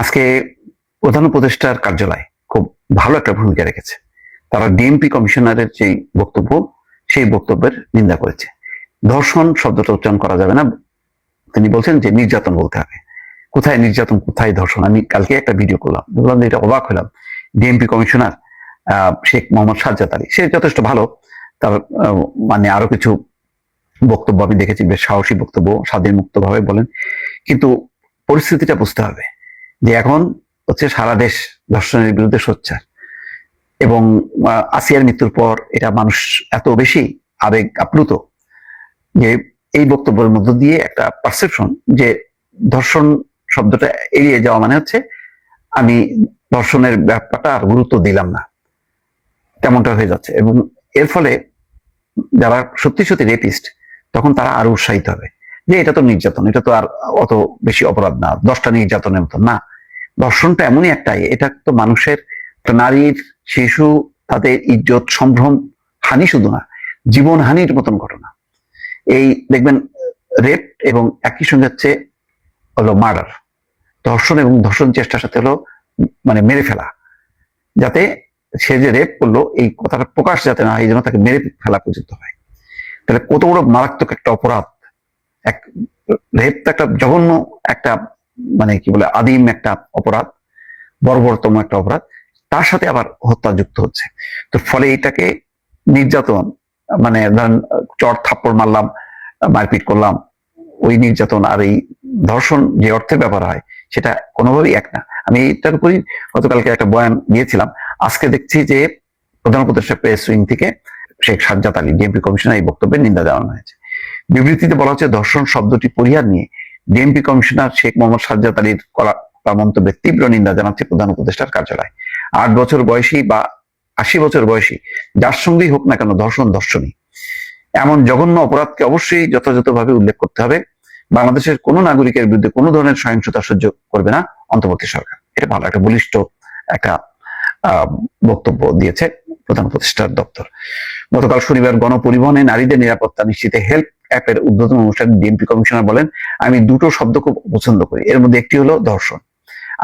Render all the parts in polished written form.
আজকে প্রধান উপদেষ্টার কার্যালয় খুব ভালো একটা ভূমিকা রেখেছে। তারা ডিএমপি কমিশনারের যে বক্তব্য, সেই বক্তব্যের নিন্দা করেছে। ধর্ষণ শব্দটা উচ্চারণ করা যাবে না, তিনি বলছেন যে নির্যাতন বলতে হবে। কোথায় নির্যাতন, কোথায় ধর্ষণ? আমি কালকে একটা ভিডিও করলাম, বললাম যে এটা অবাক হলাম। ডিএমপি কমিশনার শেখ মোহাম্মদ সাজ্জাদ আলী, সে যথেষ্ট ভালো। তার মানে আরো কিছু বক্তব্য আমি দেখেছি, বেশ সাহসী বক্তব্য, স্বাধীন মুক্তভাবে বলেন। কিন্তু পরিস্থিতিটা বুঝতে হবে যে এখন হচ্ছে সারা দেশ ধর্ষণের বিরুদ্ধে সোচ্চার, এবং আসিয়ার মৃত্যুর পর এটা মানুষ এত বেশি আবেগ আপ্লুত যে এই বক্তব্যের মধ্য দিয়ে একটা পারসেপশন যে ধর্ষণ শব্দটা এড়িয়ে যাওয়া মানে হচ্ছে আমি ধর্ষণের ব্যাপারটা আর গুরুত্ব দিলাম না, তেমনটা হয়ে যাচ্ছে। এবং এর ফলে যারা সত্যি সত্যি রেপিস্ট, তখন তারা আরো উৎসাহিত হবে যে এটা তো নির্যাতন, এটা তো আর অত বেশি অপরাধ না, 10টা নির্যাতনের মতো না। ধর্ষণটা এমনই একটাই, এটা তো মানুষের, নারীর, শিশু, তাদের ইজ্জত সম্ভ্রম হানি শুধু না, জীবন হানির মতন ঘটনা। এই দেখবেন রেপ এবং একই সঙ্গে হচ্ছে হলো মার্ডার। ধর্ষণ এবং ধর্ষণ চেষ্টার সাথে হলো মানে মেরে ফেলা, যাতে সে যে রেপ করলো এই কথাটা প্রকাশ যাতে না হয়, এই জন্য তাকে মেরে ফেলা পর্যন্ত হয়। তাহলে কত বড় মারাত্মক একটা অপরাধ! এক রেপ তো একটা জঘন্য একটা মানে কি বলে আদিম একটা অপরাধ, বর্বরতম একটা অপরাধ, তার সাথে আবার হত্যা যুক্ত হচ্ছে। তো ফলে এটাকে নির্যাতন মানে ধরেন চর থাপ্পড় মারলাম, মারপিট করলাম, ওই নির্যাতন আর এই ধর্ষণ যে অর্থে ব্যাপার হয় সেটা কোনোভাবেই এক না। আমি এটার উপরই গতকালকে একটা বয়ান দিয়েছিলাম। আজকে দেখছি যে প্রধান উপদেষ্টা প্রেস উইং থেকে শেখ সাজ্জাদ আলী ডিএমপি কমিশনার এই বক্তব্যের নিন্দা জানানো হয়েছে। বিবৃতিতে বলা হচ্ছে ধর্ষণ শব্দটি পরিহার নিয়ে ডিএমপি কমিশনার শেখ মোহাম্মদ সাজ্জাদ আলীর করা মন্তব্যের তীব্র নিন্দা জানাচ্ছে প্রধান উপদেষ্টার কার্যালয়। 8 বছর বয়সী বা 80 বছর বয়সী যার সঙ্গেই হোক না কেন ধর্ষণ ধর্ষণই, এমন জঘন্য অপরাধকে অবশ্যই যথাযথভাবে উল্লেখ করতে হবে। বাংলাদেশের কোনো নাগরিকের বিরুদ্ধে কোনো ধরনের সহিংসতা সহ্য করবে না অন্তর্বর্তী সরকার। এটা ভালো একটা বলিষ্ঠ একটা বক্তব্য দিয়েছে প্রধান উপদেষ্টার দপ্তর। গতকাল শনিবার গণপরিবহনে নারীদের নিরাপত্তা নিশ্চিতে হেল্প অ্যাপের উদ্বোধন অনুষ্ঠানে ডিএমপি কমিশনার বলেন, আমি দুটো শব্দ খুব পছন্দ করি, এর মধ্যে একটি হলো ধর্ষণ।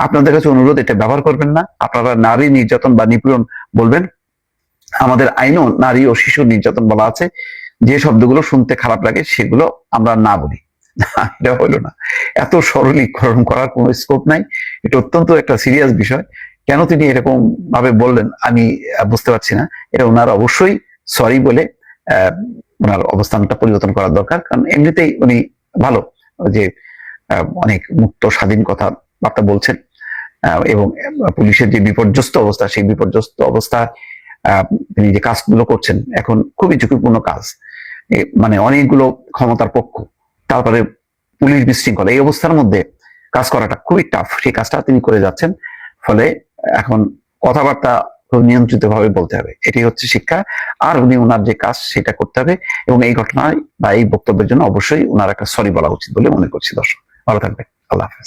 আপনাদের কাছে অনুরোধ, এটা ব্যবহার করবেন না। আপনারা নারী নির্যাতন বা নিপীড়ন বলবেন। আমাদের আইনও নারী ও শিশু নির্যাতন বলা আছে। যে শব্দগুলো শুনতে খারাপ লাগে সেগুলো আমরা না বলি। এটা হলো না, এত সরলীকরণ করার কোনো স্কোপ নাই। এটা অত্যন্ত একটা সিরিয়াস বিষয়। কেন তিনি এরকম ভাবে বললেন আমি বুঝতে পারছি না। এটা ওনার অবশ্যই সরি বলে ওনার অবস্থানটা পরিবর্তন করার দরকার। কারণ এমনিতেই উনি ভালো, যে অনেক মুক্ত স্বাধীন কথা বার্তা বলছেন, এবং পুলিশের যে বিপর্যস্ত অবস্থা, সেই বিপর্যস্ত অবস্থা তিনি যে কাজগুলো করছেন এখন খুবই ঝুঁকিপূর্ণ কাজ, মানে অনেকগুলো ক্ষমতার পক্ষ, তারপরে পুলিশ বিশৃঙ্খলা, এই অবস্থার মধ্যে কাজ করাটা খুবই টাফ। সেই কাজটা তিনি করে যাচ্ছেন। ফলে এখন কথাবার্তা নিয়ন্ত্রিত ভাবে বলতে হবে, এটি হচ্ছে শিক্ষা। আর উনি ওনার যে কাজ সেটা করতে হবে, এবং এই ঘটনায় বা এই বক্তব্যের জন্য অবশ্যই ওনার একটা সরি বলা উচিত বলে মনে করছি। দর্শক ভালো থাকবেন, আল্লাহ হাফেজ।